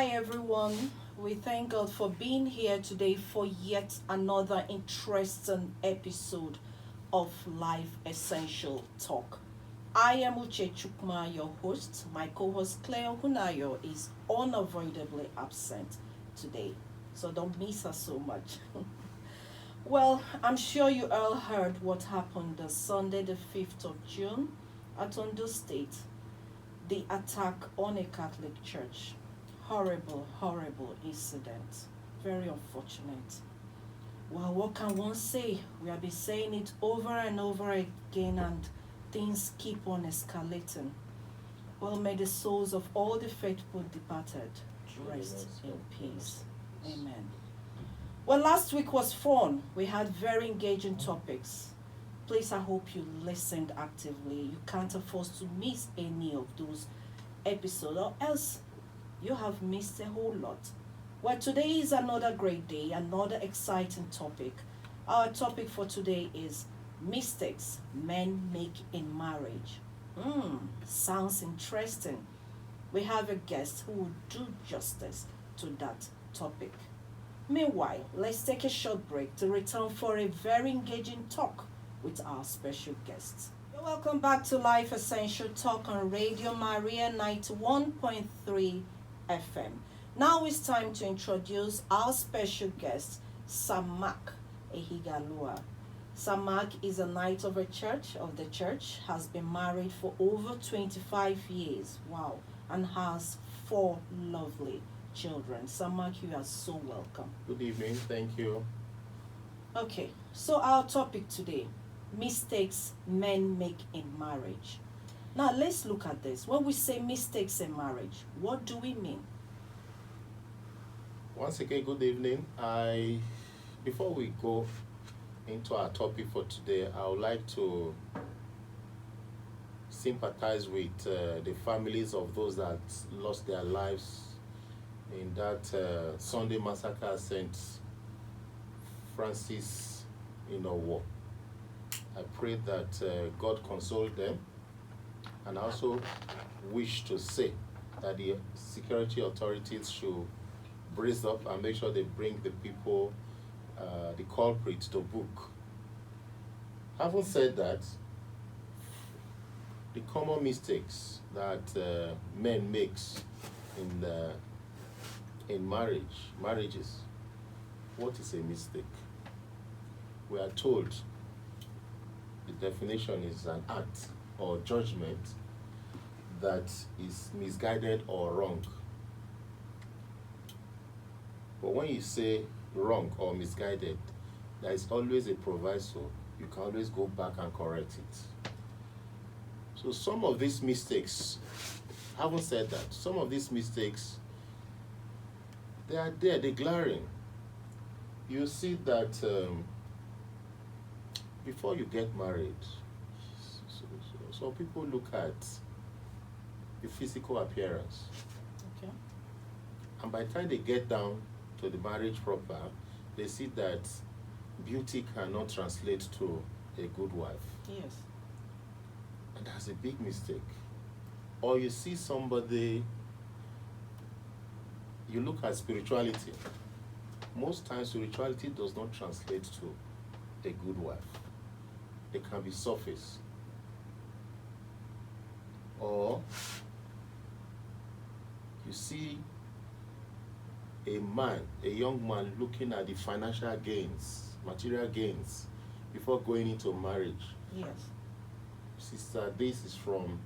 Hi everyone. We thank God for being here today for yet another interesting episode of Life Essential Talk. I am Uche Chukwuma, your host. My co-host Clare Ohunayo is unavoidably absent today, so don't miss her so much. Well, I'm sure you all heard what happened on Sunday, the 5th of June at Ondo State, the attack on a Catholic church. Horrible, horrible incident. Very unfortunate. Well, what can one say? We have been saying it over and over again, and things keep on escalating. Well, may the souls of all the faithful departed rest in peace. Amen. Well, last week was fun. We had very engaging topics. Please, I hope you listened actively. You can't afford to miss any of those episodes, or else you have missed a whole lot. Well, today is another great day, another exciting topic. Our topic for today is mistakes men make in marriage. Sounds interesting. We have a guest who will do justice to that topic. Meanwhile, let's take a short break to return for a very engaging talk with our special guests. You're welcome back to Life Essential Talk on Radio Maria 91.3 FM. Now it's time to introduce our special guest, Samak Ehiaghalua. Samak is a knight of the church, has been married for over 25 years. Wow. And has 4 lovely children. Samak, you are so welcome. Good evening, thank you. Okay, so our topic today, mistakes men make in marriage. Now let's look at this. When we say mistakes in marriage, what do we mean? Once again, good evening. Before we go into our topic for today, I would like to sympathize with the families of those that lost their lives in that Sunday massacre at St. Francis war. I pray that God console them, and I also wish to say that the security authorities should brace up and make sure they bring the people, the culprits, to book. Having said that, the common mistakes that men makes in marriages. What is a mistake? We are told the definition is an act or judgment that is misguided or wrong. But when you say wrong or misguided, there is always a proviso. You can always go back and correct it. So some of these mistakes, having said that, some of these mistakes, they are there, they're glaring. You see that before you get married, so people look at the physical appearance. Okay. And by the time they get down to the marriage proper, they see that beauty cannot translate to a good wife. Yes. And that's a big mistake. Or you see somebody, you look at spirituality. Most times spirituality does not translate to a good wife. It can be surface. Or you see a young man looking at the financial gains, material gains, before going into marriage. Yes. Sister, this is from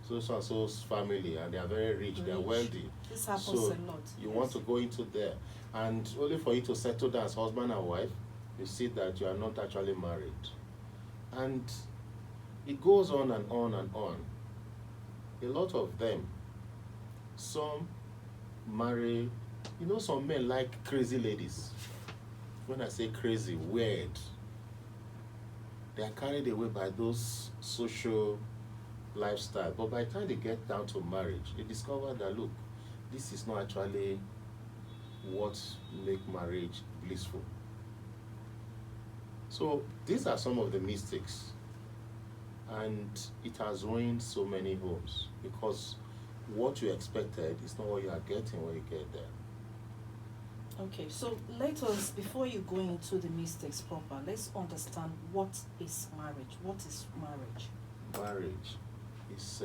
so and so's family, and they are very rich, they are wealthy. This happens So a lot. you Yes. want to go into there, and only for you to settle down as husband and wife, you see that you are not actually married. And it goes on and on and on. A lot of them, some marry, some men like crazy ladies. When I say crazy, weird, they are carried away by those social lifestyle. But by the time they get down to marriage, they discover that, look, this is not actually what make marriage blissful. So these are some of the mistakes, and it has ruined so many homes, because what you expected is not what you are getting when you get there. Okay, so let us, before you go into the mistakes proper, let's understand what is marriage. What is marriage? Marriage is,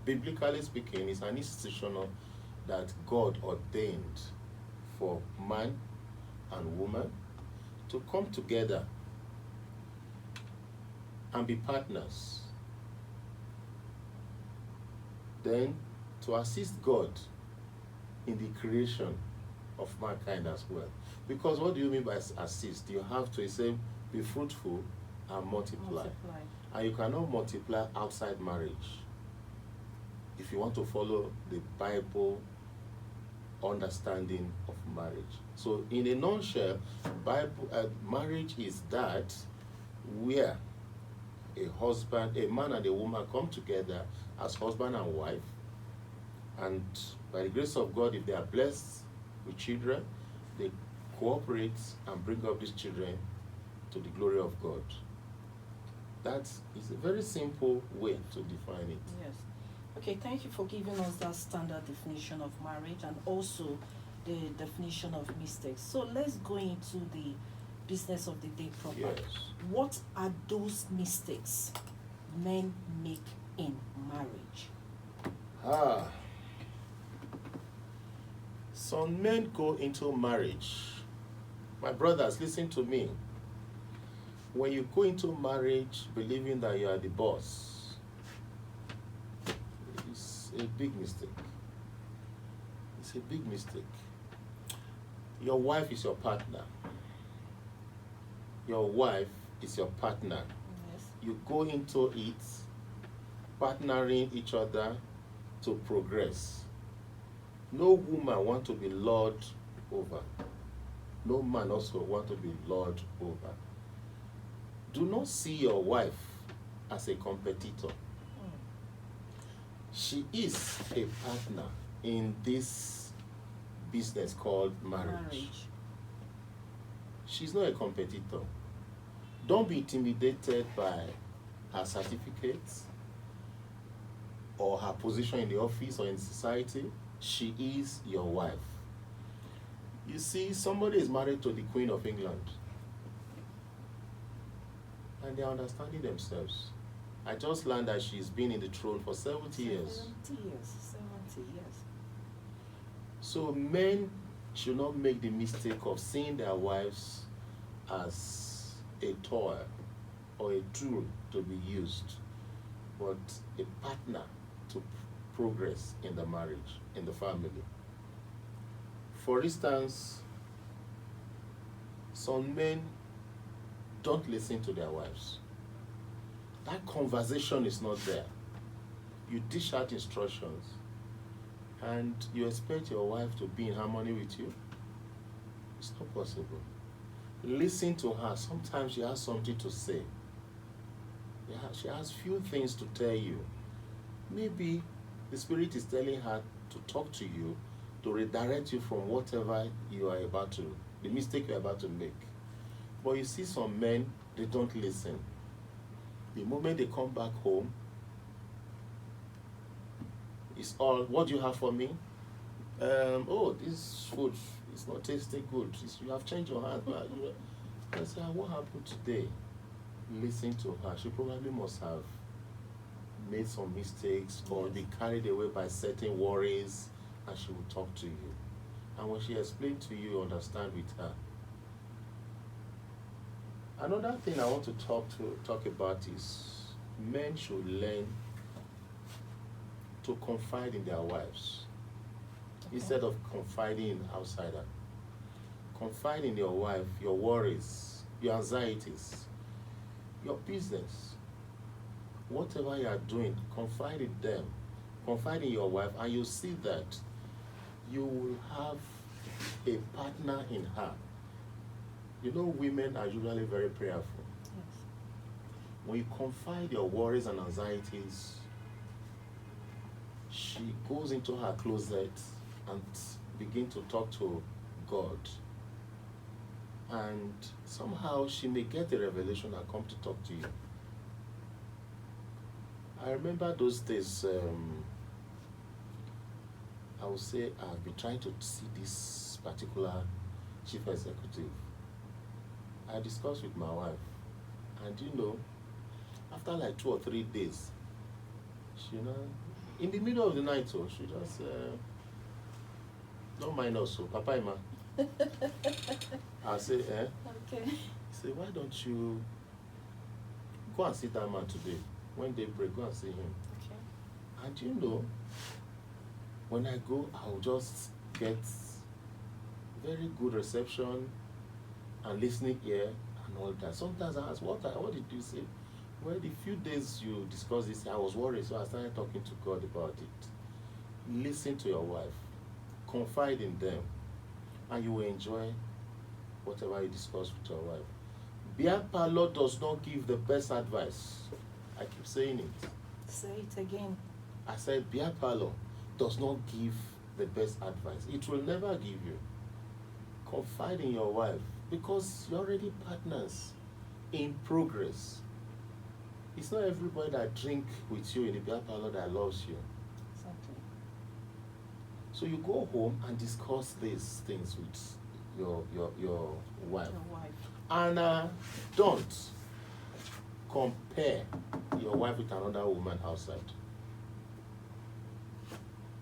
biblically speaking, is an institution that God ordained for man and woman to come together and be partners. Then to assist God in the creation of mankind as well. Because what do you mean by assist? You have to say, be fruitful and multiply. And you cannot multiply outside marriage if you want to follow the Bible understanding of marriage. So in a nutshell, marriage is that where a man and a woman come together as husband and wife, and by the grace of God, if they are blessed with children, they cooperate and bring up these children to the glory of God. That is a very simple way to define it. Yes. Okay, thank you for giving us that standard definition of marriage and also the definition of mistakes. So let's go into the business of the day proper. Yes. What are those mistakes men make in marriage? Some men go into marriage. My brothers, listen to me. When you go into marriage believing that you are the boss, it's a big mistake. It's a big mistake. Your wife is your partner. Your wife is your partner. Yes. You go into it partnering each other to progress. No woman wants to be lord over. No man also wants to be lord over. Do not see your wife as a competitor. She is a partner in this business called marriage. She's not a competitor. Don't be intimidated by her certificates or her position in the office or in society. She is your wife. You see, somebody is married to the Queen of England and they are understanding themselves. I just learned that she's been in the throne for 70 years. 70 years. So men should not make the mistake of seeing their wives as a toy or a tool to be used, but a partner to progress in the marriage, in the family. For instance, some men don't listen to their wives. That conversation is not there. You dish out instructions and you expect your wife to be in harmony with you. It's not possible. Listen to her. Sometimes she has something to say. Yeah, she has few things to tell you. Maybe the Spirit is telling her to talk to you, to redirect you from whatever you are about to, the mistake you're about to make. But you see some men, they don't listen. The moment they come back home, it's all, what do you have for me? Oh, this food is not tasting good. You have changed your hand. I say, what happened today? Listen to her. She probably must have made some mistakes or be carried away by certain worries, and she will talk to you. And when she explains to you, understand with her. Another thing I want to talk about is men should learn to confide in their wives instead of confiding in outsider. Confide in your wife, your worries, your anxieties, your business. Whatever you are doing, confide in them. Confide in your wife, and you see that you will have a partner in her. You know, women are usually very prayerful. Yes. When you confide your worries and anxieties, she goes into her closet and begins to talk to God. And somehow she may get a revelation and come to talk to you. I remember those days, I would say I've been trying to see this particular chief executive. I discussed with my wife, and after like 2 or 3 days, she in the middle of the night, so she just don't mind us, so Papa Ima. I say, Okay. Say, why don't you go and see that man today? When they break, go and see him. Okay. And when I go, I'll just get very good reception and listening ear and all that. Sometimes I ask, what did you say? Well, the few days you discussed this, I was worried, so I started talking to God about it. Listen to your wife, confide in them, and you will enjoy whatever you discuss with your wife. Beer parlor does not give the best advice. I keep saying it. Say it again. I said beer parlor does not give the best advice. It will never give you. Confide in your wife because you're already partners in progress. It's not everybody that drink with you in the beer parlor that loves you. Exactly. So you go home and discuss these things with your wife. Your wife. And don't compare your wife with another woman outside.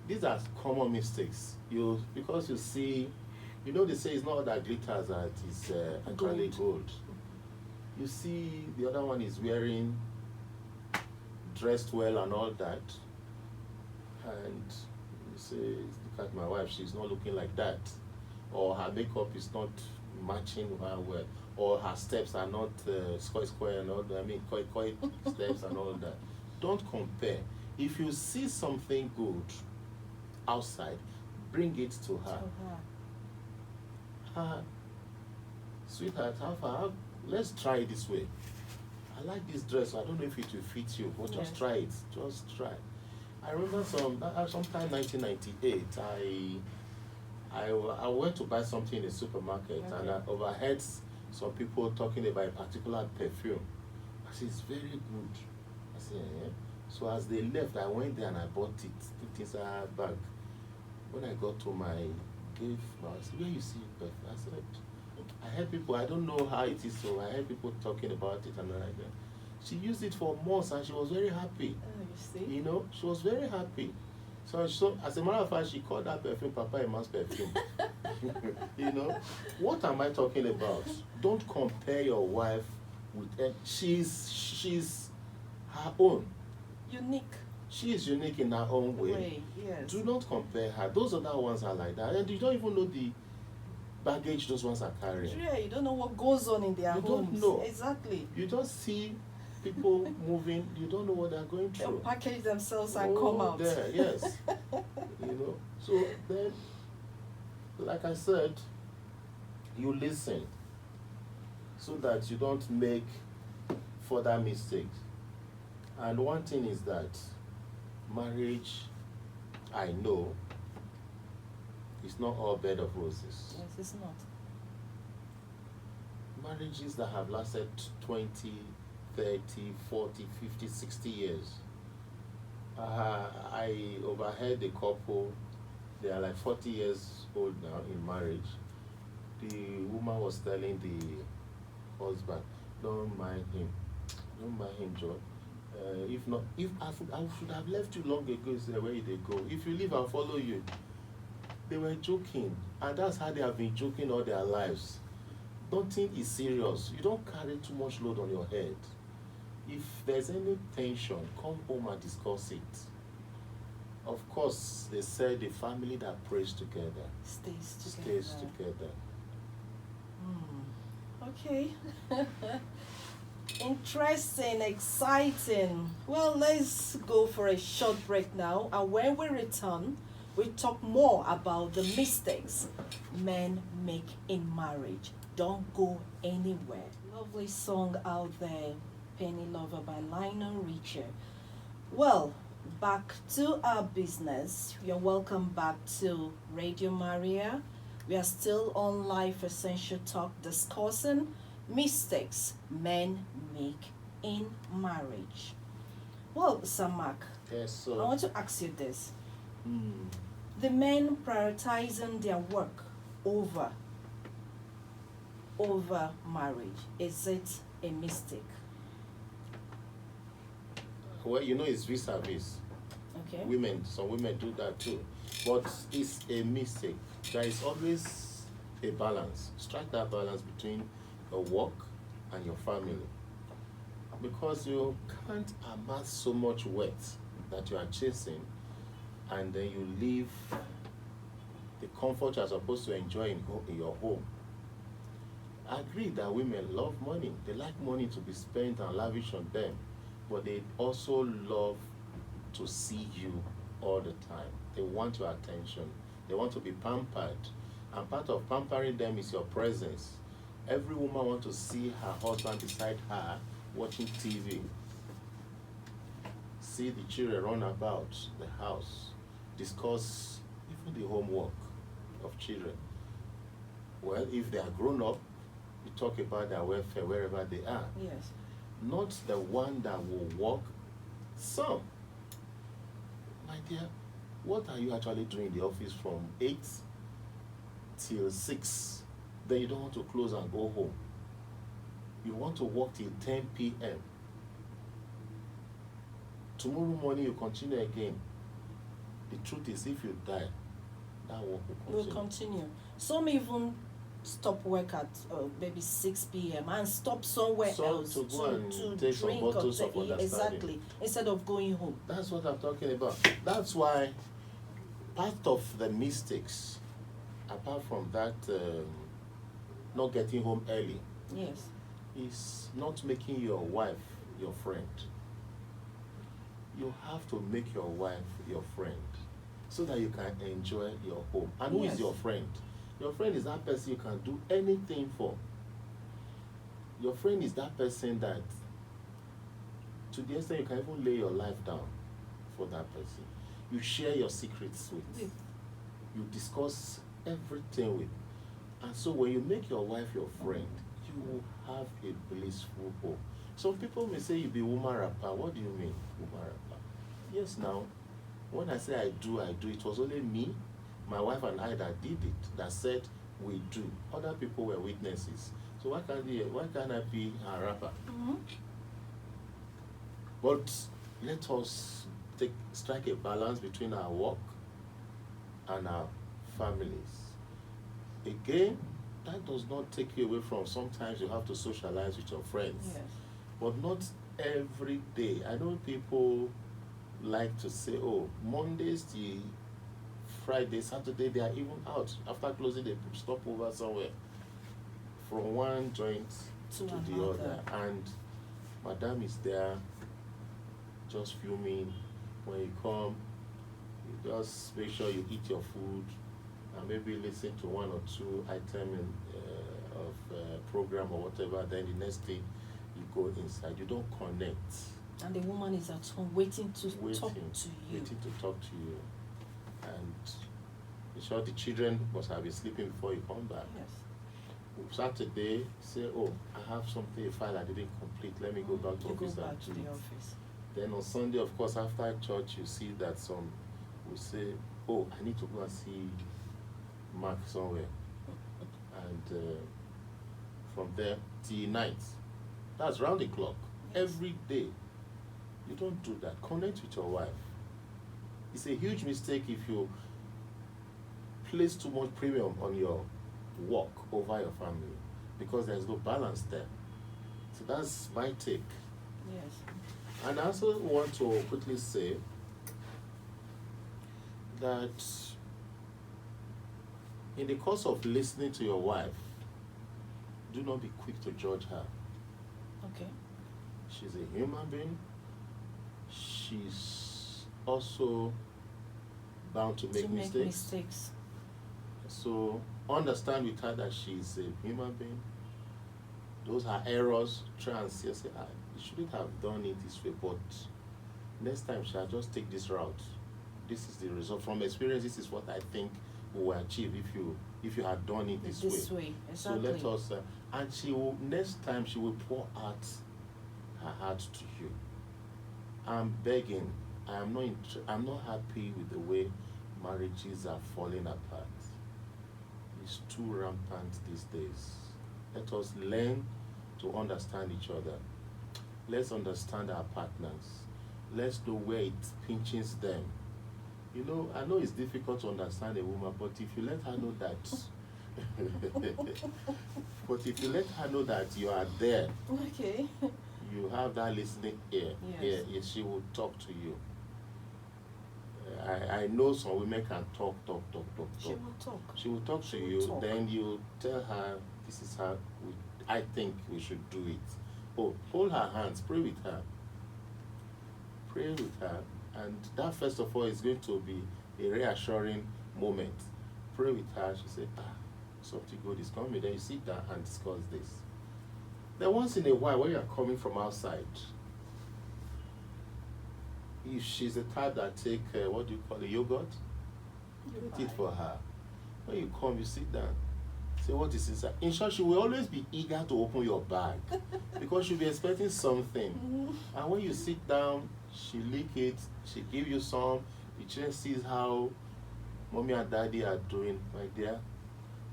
These are common mistakes. Because you see, they say it's not all that glitters that is actually gold. You see the other one is dressed well and all that, and you say, look at my wife, she's not looking like that, or her makeup is not matching her well, or her steps are not square and all that. I mean, koi steps and all that. Don't compare. If you see something good outside, bring it to her. Sweetheart, let's try it this way. I like this dress. I don't know if it will fit you, but just try it. Just try. I remember sometime 1998, I went to buy something in the supermarket, and I overheard some people talking about a particular perfume. I said, it's very good. I said, yeah. So as they left, I went there and I bought it, put it inside her bag. When I got to I said, where you see perfume? I said, I heard people, I don't know how it is, so I heard people talking about it and like that. She used it for months and she was very happy. You see? She was very happy. So as a matter of fact, she called that perfume Papa Emma's perfume. What am I talking about? Don't compare your wife with she's her own. Unique. She is unique in her own way. Yes. Do not compare her. Those other ones are like that. And you don't even know the baggage those ones are carrying. Yeah, you don't know what goes on in their homes. You don't know. Exactly. You just see people moving, you don't know what they're going through. They'll package themselves and come out. There, yes. So then, like I said, you listen so that you don't make further mistakes. And one thing is that marriage, I know, is not all bed of roses. Yes, it's not. Marriages that have lasted 20, 30, 40, 50, 60 years. I overheard a couple, they are like 40 years old now in marriage. The woman was telling the husband, don't mind him, Joe. If I should have left you long ago, he said, where did they go? If you leave, I'll follow you. They were joking, and that's how they have been joking all their lives. Nothing is serious. You don't carry too much load on your head. If there's any tension, come home and discuss it. Of course, they said the family that prays together stays together. Okay. Interesting, exciting. Well, let's go for a short break now, and when we return, we talk more about the mistakes men make in marriage. Don't go anywhere. Lovely song out there, Penny Lover by Lionel Richie. Well, back to our business. You're welcome back to Radio Maria. We are still on Life Essential Talk discussing mistakes men make in marriage. Well, Samak, Yes, so I want to ask you this. The men prioritizing their work over marriage, is it a mistake? Well, it's vis a vis. Okay. Some women do that too. But it's a mistake. There is always a balance. Strike that balance between your work and your family. Because you can't amass so much wealth that you are chasing and then you leave the comfort you're supposed to enjoy in your home. I agree that women love money. They like money to be spent and lavish on them. But they also love to see you all the time. They want your attention. They want to be pampered. And part of pampering them is your presence. Every woman wants to see her husband beside her watching TV. See the children run about the house. Discuss even the homework of children. Well, if they are grown up, you talk about their welfare wherever they are. Yes. Not the one that will work. Some. My dear, what are you actually doing in the office from 8 till 6? Then you don't want to close and go home. You want to work till 10 p.m. Tomorrow morning you continue again. The truth is, if you die, that work will continue. Some even stop work at maybe 6 p.m. and stop somewhere else to go and to take some drink bottles of understanding. exactly, instead of going home. That's what I'm talking about. That's why part of the mistakes, apart from that, not getting home early, yes, is not making your wife your friend. You have to make your wife your friend so that you can enjoy your home. And who is your friend? Your friend is that person you can do anything for. Your friend is that person that, to the extent you can even lay your life down for that person. You share your secrets with. You discuss everything with. And so when you make your wife your friend, you will have a blissful home. Some people may say you be woman rapper. What do you mean, woman rapper? Yes, now, when I say I do, it was only me, my wife and I that did it, that said we do. Other people were witnesses. So why can't I be a rapper? Mm-hmm. But let us strike a balance between our work and our families. Again, that does not take you away from sometimes you have to socialize with your friends. Yes. But not every day. I know people like to say, oh, Mondays till Friday, Saturday, they are even out. After closing, they stop over somewhere from one joint to the other. And madam is there just fuming. When you come, you just make sure you eat your food and maybe listen to one or two items of program or whatever. Then the next day, you go inside. You don't connect. And the woman is at home waiting to talk to you. Waiting to talk to you. And I'm sure the children must have been sleeping before you come back. Yes. Saturday, say, oh, I have something, a file I didn't complete. Let me go back to office. Go back to the office. Then on Sunday, of course, after church, you see that some will say, oh, I need to go and see Mark somewhere. And from there till night. That's round the clock. Yes. Every day. You don't do that. Connect with your wife. It's a huge mistake if you place too much premium on your work over your family, because there's no balance there. So that's my take. Yes. And I also want to quickly say that in the course of listening to your wife, do not be quick to judge her. Okay. She's a human being. She's also bound to make mistakes. So understand with her that she's a human being. Those are errors. Try and say, you shouldn't have done it this way, but next time shall just take this route. This is the result. From experience, this is what I think we will achieve if you had done it this way. Exactly. So let us, and she will, next time she will pour out her heart to you. I'm begging. I'm not happy with the way marriages are falling apart. It's too rampant these days. Let us learn to understand each other. Let's understand our partners. Let's know where it pinches them. You know, I know it's difficult to understand a woman, but if you let her know that but if you let her know that you are there, Okay. you have that listening ear, Yes. she will talk to you. I know some women can talk. She will talk. She will talk to She will you, talk. then you tell her, this is how I think we should do it. Oh, hold her hands, pray with her. Pray with her. And that, first of all, is going to be a reassuring moment. Pray with her. She said, something good is coming. Then you sit down and discuss this. Then once in a while, when you are coming from outside, if she's the type that take, what do you call it, yogurt? Get it for her. When you come, you sit down. Say, what is inside? In short, she will always be eager to open your bag because she'll be expecting something. Mm-hmm. And when you sit down, she lick it, she give you some. The children sees how mommy and daddy are doing, my dear.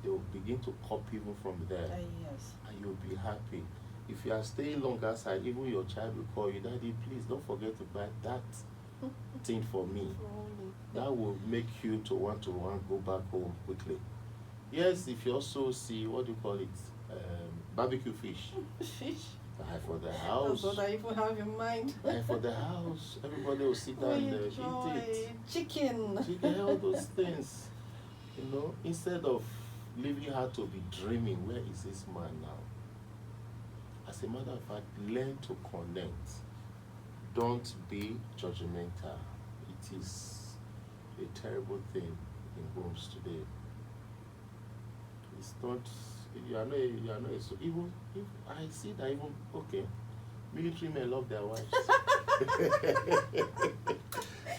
They will begin to copy even from there. Yes. And you'll be happy. If you are staying long outside, even your child will call you, Daddy, please don't forget to buy that thing for me. That will make you to want go back home quickly. Yes, if you also see, what do you call it, barbecue fish. Fish. Buy for the house. That's what I even have in mind. Buy for the house. Everybody will sit down and eat it. Chicken. Chicken, all those things. You know, instead of leaving her to be dreaming, where is this man now? As a matter of fact, learn to connect. Don't be judgmental. It is a terrible thing in homes today. It's not, so even if I see that even, okay, military men love their wives.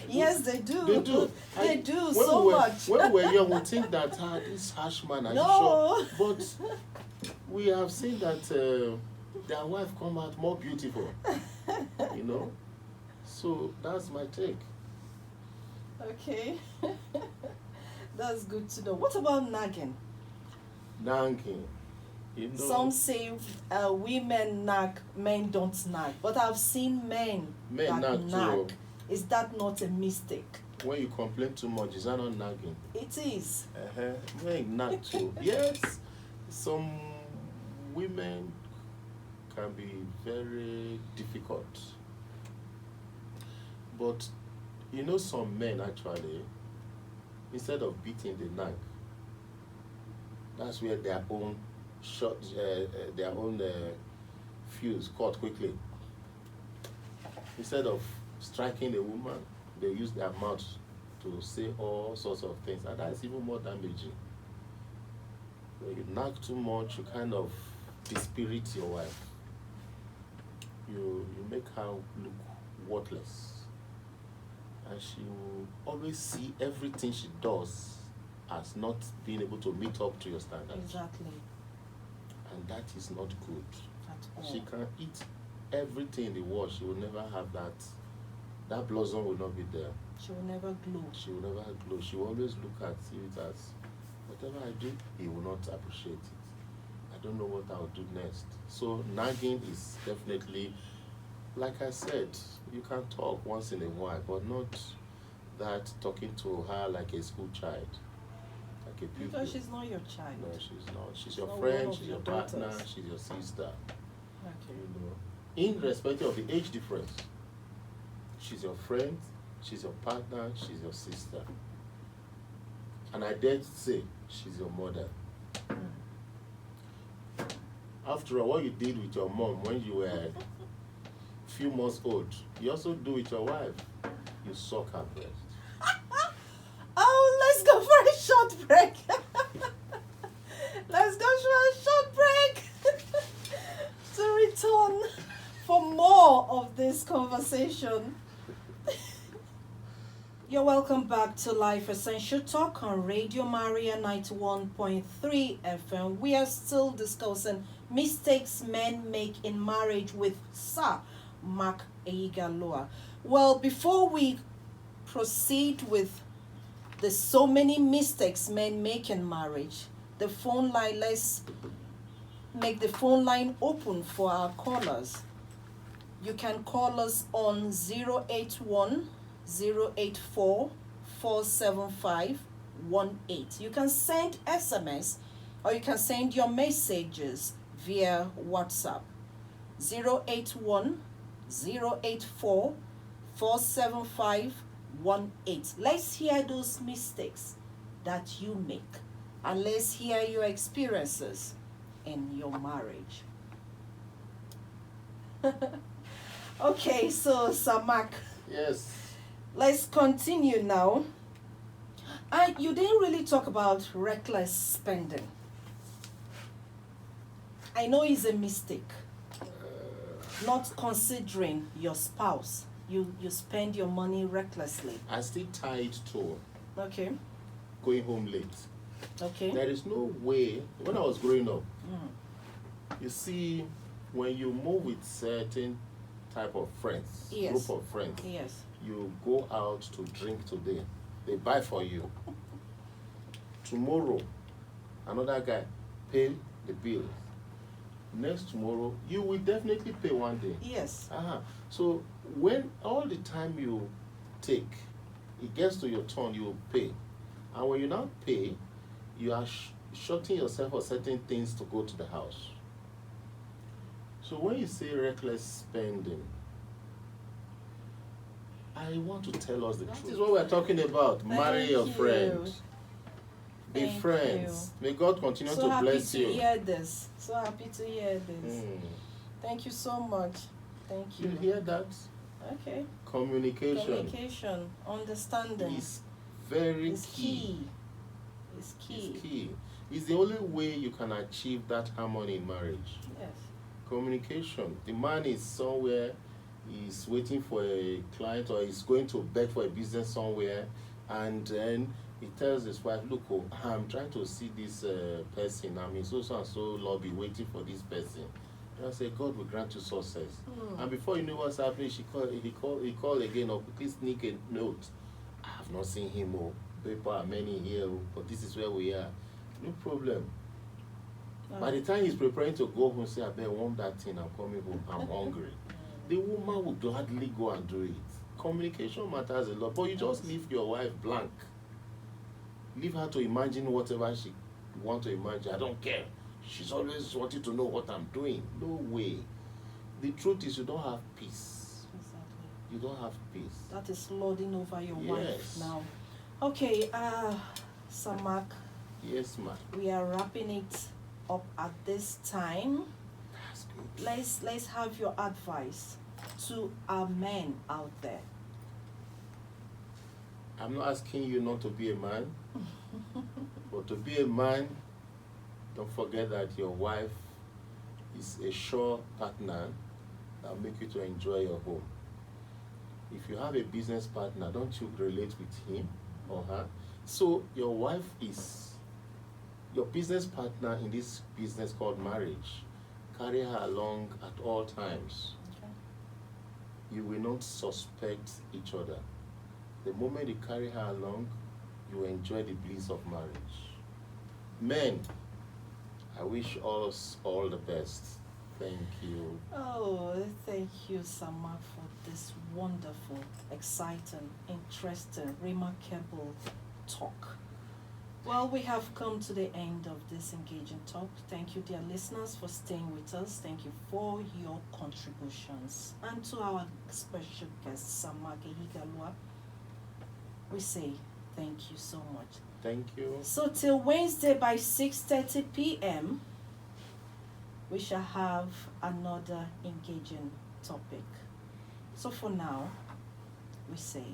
Yes, they do. They do. They do so much. When we were young, we think that this harsh man, are you sure? But we have seen that their wife come out more beautiful. You know? So that's my take. Okay. That's good to know. What about nagging? Nagging. You know, some say women nag, men don't nag. But I've seen men that nag nag. too. Is that not a mistake? When you complain too much, is that not nagging? It is. Men nag too. Yes. Some women can be very difficult. But you know, some men actually, instead of beating, they nag. That's where their own fuse caught quickly. Instead of striking a woman, they use their mouth to say all sorts of things, and that's even more damaging. When you nag too much, you kind of dispirit your wife. You make her look worthless, and she will always see everything she does as not being able to meet up to your standards. Exactly. And that is not good. At all. She can eat everything in the world. She will never have that. That blossom will not be there. She will never glow. She will never glow. She will always look at it as, whatever I do, he will not appreciate it. I don't know what I'll do next. So nagging is definitely, like I said, you can talk once in a while, but not that talking to her like a school child. Like a pupil. Because she's not your child. No, she's not. She's your not friend, one of she's your your partner, daughters. she's your sister. Okay. You know, irrespective of the age difference, she's your friend, she's your partner, she's your sister. And I dare to say, she's your mother. After all, what you did with your mom when you were a few months old, you also do with your wife. You suck her breast. Oh, let's go for a short break. Let's go for a short break to return for more of this conversation. You're welcome back to Life Essential Talk on Radio Maria 91.3 FM. We are still discussing mistakes men make in marriage with Sir Mark Ehiaghalua. Well, before we proceed with There's so many mistakes men make in marriage. The phone line, let's make the phone line open for our callers. You can call us on 081 084 47518. You can send SMS or you can send your messages via WhatsApp. 081 084 47518. Let's hear those mistakes that you make and let's hear your experiences in your marriage. Okay, so Samak, Yes. let's continue now. You didn't really talk about reckless spending. I know it's a mistake. Not considering your spouse. You spend your money recklessly. I still tied to Okay. going home late. Okay. There is no way. When I was growing up, Mm. you see, when you move with certain type of friends, Yes. group of friends, Yes. you go out to drink today, they buy for you. Tomorrow, another guy pay the bill. Next tomorrow, you will definitely pay one day. Yes. So when all the time you take, it gets to your turn, you will pay. And when you now pay, you are shorting yourself for certain things to go to the house. So when you say reckless spending, I want to tell us the truth. This is what we're talking about. Marry your you. friend. Be Thank friends. May God continue So to happy bless to you. hear this. So happy to hear this. Mm. Thank you so much. Thank you. You hear that? Okay. Communication Communication, understanding is very is key. Is key. It's key. It's the only way you can achieve that harmony in marriage. Yes. Communication. The man is somewhere, he's waiting for a client or he's going to beg for a business somewhere, and then he tells his wife, look, oh, I'm trying to see this person. I'm in so and so lobby waiting for this person. And I say, God will grant you success. And before you know what's happening, he called again or quickly sneak a note. I have not seen him, oh. People are many here, oh, but this is where we are. No problem. By the time he's preparing to go home, say, I bet want that thing, I'm coming home, I'm hungry. The woman will gladly go and do it. Communication matters a lot, but you just leave your wife blank. Leave her to imagine whatever she wants to imagine. I don't care. She's always wanting to know what I'm doing. No way. The truth is you don't have peace. Exactly. You don't have peace. That is lording over your Yes. wife now. Okay, Samak, Yes, ma'am. we are wrapping it up at this time. That's good. Let's have your advice to our men out there. I'm not asking you not to be a man, but to be a man, don't forget that your wife is a sure partner that will make you to enjoy your home. If you have a business partner, don't you relate with him or her? So your wife is your business partner in this business called marriage. Carry her along at all times. Okay. You will not suspect each other. The moment you carry her along, you enjoy the bliss of marriage. Men, I wish us all the best. Thank you. Oh, thank you, Samak, for this wonderful, exciting, interesting, remarkable talk. Well, we have come to the end of this engaging talk. Thank you, dear listeners, for staying with us. Thank you for your contributions. And to our special guest, Samak Ehiaghalua, we say thank you so much. Thank you. So till Wednesday by 6:30 p.m., we shall have another engaging topic. So for now, we say